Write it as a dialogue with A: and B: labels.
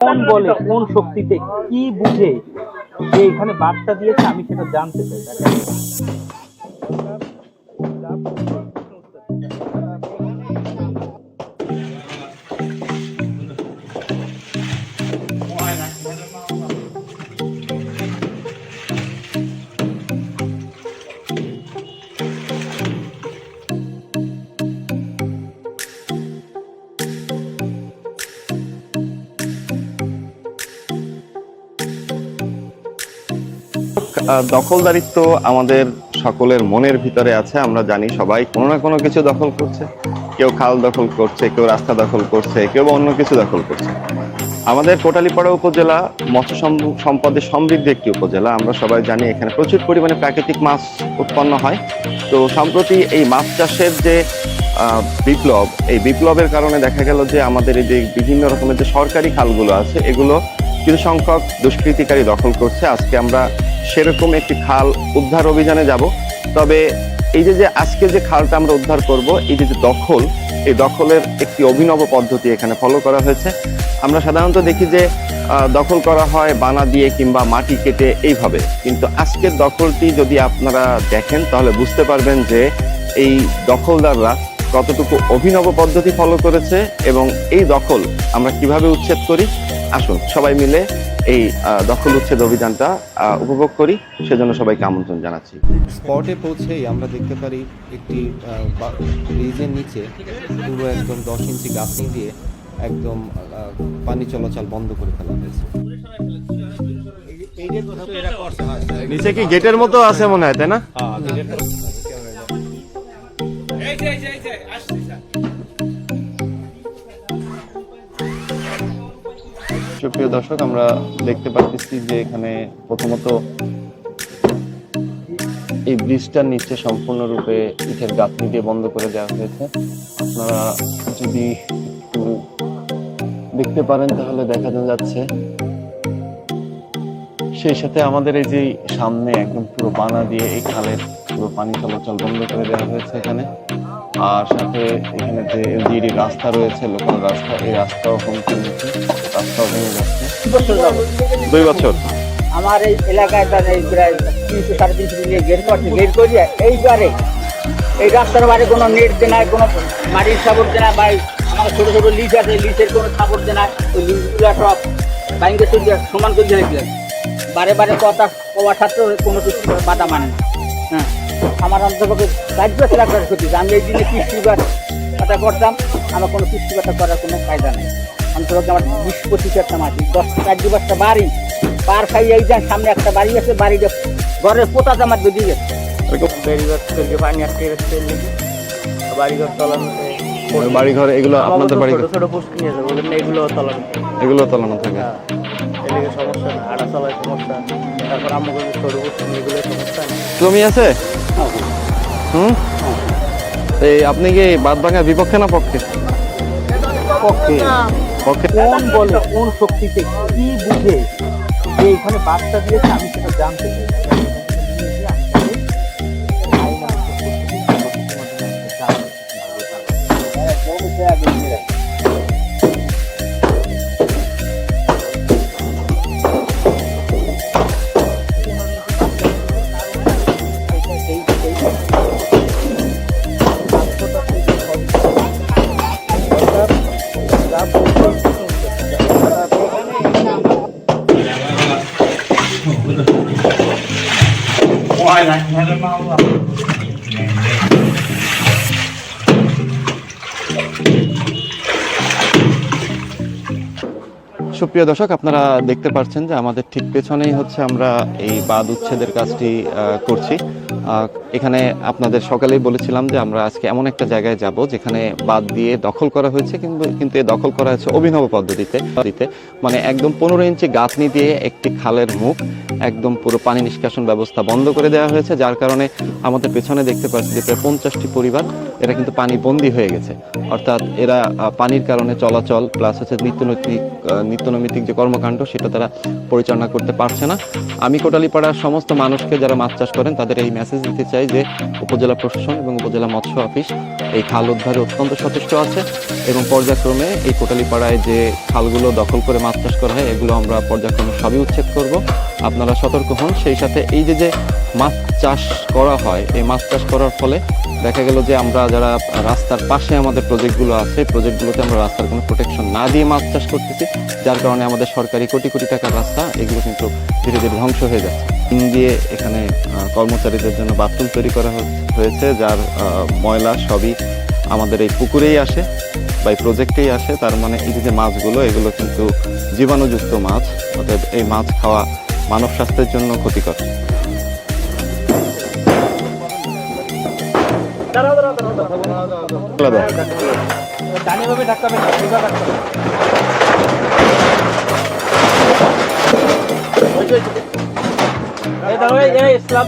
A: কোন বলে কোন শক্তিতে কি বুঝে যে এখানে বার্তা দিয়েছে আমি সেটা জানতে চাই।
B: দখলদারিত্ব আমাদের সকলের মনের ভিতরে আছে। আমরা জানি সবাই কোনো না কোনো কিছু দখল করছে। কেউ খাল দখল করছে, কেউ রাস্তা দখল করছে, কেউ অন্য কিছু দখল করছে। আমাদের কোটালীপাড়া উপজেলা মৎস্য সম্পদে সমৃদ্ধ একটি উপজেলা। আমরা সবাই জানি এখানে প্রচুর পরিমাণে প্রাকৃতিক মাছ উৎপন্ন হয়। তো সম্প্রতি এই মাছ চাষের যে বিপ্লব, এই বিপ্লবের কারণে দেখা গেল যে আমাদের এই যে বিভিন্ন রকমের যে সরকারি খালগুলো আছে এগুলো কিছু সংখ্যক দুষ্কৃতিকারী দখল করছে। আজকে আমরা সেরকম একটি খাল উদ্ধার অভিযানে যাব। তবে এই যে আজকে যে খালটা আমরা উদ্ধার করব, এই যে দখল, এই দখলের একটি অভিনব পদ্ধতি এখানে ফলো করা হয়েছে। আমরা সাধারণত দেখি যে দখল করা হয় বানা দিয়ে কিংবা মাটি কেটে এইভাবে, কিন্তু আজকের দখলটি যদি আপনারা দেখেন তাহলে বুঝতে পারবেন যে এই দখলদাররা কতটুকু অভিনব পদ্ধতি ফলো করেছে এবং এই দখল আমরা কিভাবে উচ্ছেদ করি। আসুন সবাই মিলে এই দখল উচ্ছেদ অভিযানটা উপভোগ করি, সেজন্য সবাইকে আমন্ত্রণ জানাচ্ছি।
C: স্পটে পৌঁছেই আমরা দেখতে পারি একটি ব্রিজের নিচে পুরো একদম 10 ইঞ্চি গাঁথনি দিয়ে একদম পানি চলাচল বন্ধ করে ফেলা হয়েছে।
B: নিচে কি গেটের মতো আছে মনে হয়, তাই না? সুপ্রিয় দর্শক, আমরা দেখতে পাচ্ছি যে এখানে প্রথমত এই ব্রিজটার নিচে সম্পূর্ণরূপে ইটের গাঁথনি দিয়ে বন্ধ করে দেওয়া হয়েছে। আপনারা যদি একটু দেখতে পারেন তাহলে দেখা যাচ্ছে। সেই সাথে আমাদের এই যে সামনে একদম পুরো বানা দিয়ে এই খালের পুরো পানি চলাচল বন্ধ করে দেওয়া হয়েছে এখানে। আর সাথে এখানে যে এলজিডি রাস্তা রয়েছে, লোকাল রাস্তা, এই রাস্তাও হুমকির মুখে, রাস্তাও ভেঙে যাচ্ছে। 2 বছর
A: আমার এই এলাকায় প্রায় 300-350 দিয়ে গেট করছে। গেট করিয়া এইবারে এই রাস্তার বাইরে কোনো নেট দেয় না, কোনো মাটির সাপোর্ট দেয় না। বা আমার ছোটো ছোটো লিজ আছে, লিজের কোনো সাপোর্ট দেয় না। ওই লিজগুলো সব ব্যাংকে চলে সমান করে দিয়ে বারে বারে কথা কওয়া ছাত্র কোনো কিছু বাধা মানে না। হ্যাঁ, আমার অন্তপক্ষে 4 বছর কাজ করতেছি। আমি এই দিনে কিস্তিবাদ কথা করতাম, আমার কোনো কিস্তিবাদটা করার কোনো কায়দা নেই। অন্তপক্ষে আমার 20-25 মাটি, 10-4 বাড়ি পার খাই। এই যান সামনে একটা বাড়ি আছে, বাড়িটা ঘরের পোতাতে আমার বেরিয়ে গেছে। বেরিঘর থেকে পানি আটকে গেছে, বাড়িঘর তলানো,
B: বাড়িঘর এগুলো আপনাদের বাড়ি
A: ছোট ছোট পোস্ট নিয়েছে, ওদের এগুলো তলানো,
B: এগুলো তলানো থাকে।
A: এদিকে সমস্যা না, আড়া চলায় সমস্যা। তারপর আমাকে ছোট পোস্ট এগুলো সমস্যা না।
B: জমি আছে? এই আপনি কি বাদ ভাঙার বিপক্ষে না পক্ষে?
A: পক্ষে।
B: পক্ষে।
A: কোন বলে কোন শক্তিতে কি বুঝে যে এখানে বার্তা দিয়েছে আমি সেটা জানতে চাই।
B: সুপ্রিয় দর্শক, আপনারা দেখতে পাচ্ছেন যে আমাদের ঠিক পেছনেই হচ্ছে আমরা এই বাঁধ উচ্ছেদের কাজটি করছি। এখানে আপনাদের সকালেই বলেছিলাম যে আমরা আজকে এমন একটা জায়গায় যাব যেখানে বাঁধ দিয়ে দখল করা হয়েছে, কিন্তু এই দখল করা হয়েছে অভিনব পদ্ধতিতে। মানে একদম 15 ইঞ্চি গাঁথনি দিয়ে একটি খালের মুখ একদম পুরো পানি নিষ্কাশন ব্যবস্থা বন্ধ করে দেওয়া হয়েছে, যার কারণে আমাদের পেছনে দেখতে পাচ্ছি যে প্রায় 50টি পরিবার এরা কিন্তু পানি বন্দী হয়ে গেছে। অর্থাৎ এরা পানির কারণে চলাচল প্লাস হচ্ছে নিত্য
C: নিত্যনৈমিত্তিক যে কর্মকাণ্ড সেটা তারা পরিচালনা করতে পারছে না। আমি কোটালীপাড়ার সমস্ত মানুষকে যারা মাছ চাষ করেন তাদের এই মেসেজ দিতে চাই যে উপজেলা প্রশাসন এবং উপজেলা মৎস্য অফিস এই খাল উদ্ধারে অত্যন্ত সচেষ্ট আছে এবং পর্যায়ক্রমে এই কোটালীপাড়ায় যে খালগুলো দখল করে মাছ চাষ করা হয় এগুলো আমরা পর্যায়ক্রমে সবই উচ্ছেদ করব। আপনারা সতর্ক হন। সেই সাথে এই যে মাছ চাষ করা হয়, এই মাছ চাষ করার ফলে দেখা গেল যে আমরা যারা রাস্তার পাশে আমাদের প্রজেক্টগুলো আছে, প্রজেক্টগুলোতে আমরা রাস্তার কোনো প্রোটেকশন না দিয়ে মাছ চাষ করতেছি, যার কারণে আমাদের সরকারি কোটি কোটি টাকার রাস্তা এগুলো কিন্তু ধীরে ধীরে ধ্বংস হয়ে যাচ্ছে। দিয়ে এখানে কর্মচারীদের জন্য বাথরুম তৈরি করা হয়েছে, যার ময়লা সবই আমাদের এই পুকুরেই আসে বা এই প্রজেক্টেই আসে। তার মানে এই যে মাছগুলো এগুলো কিন্তু জীবাণুযুক্ত মাছ, অর্থাৎ এই মাছ খাওয়া মানব স্বাস্থ্যের জন্য ক্ষতিকর।
A: ইসলাম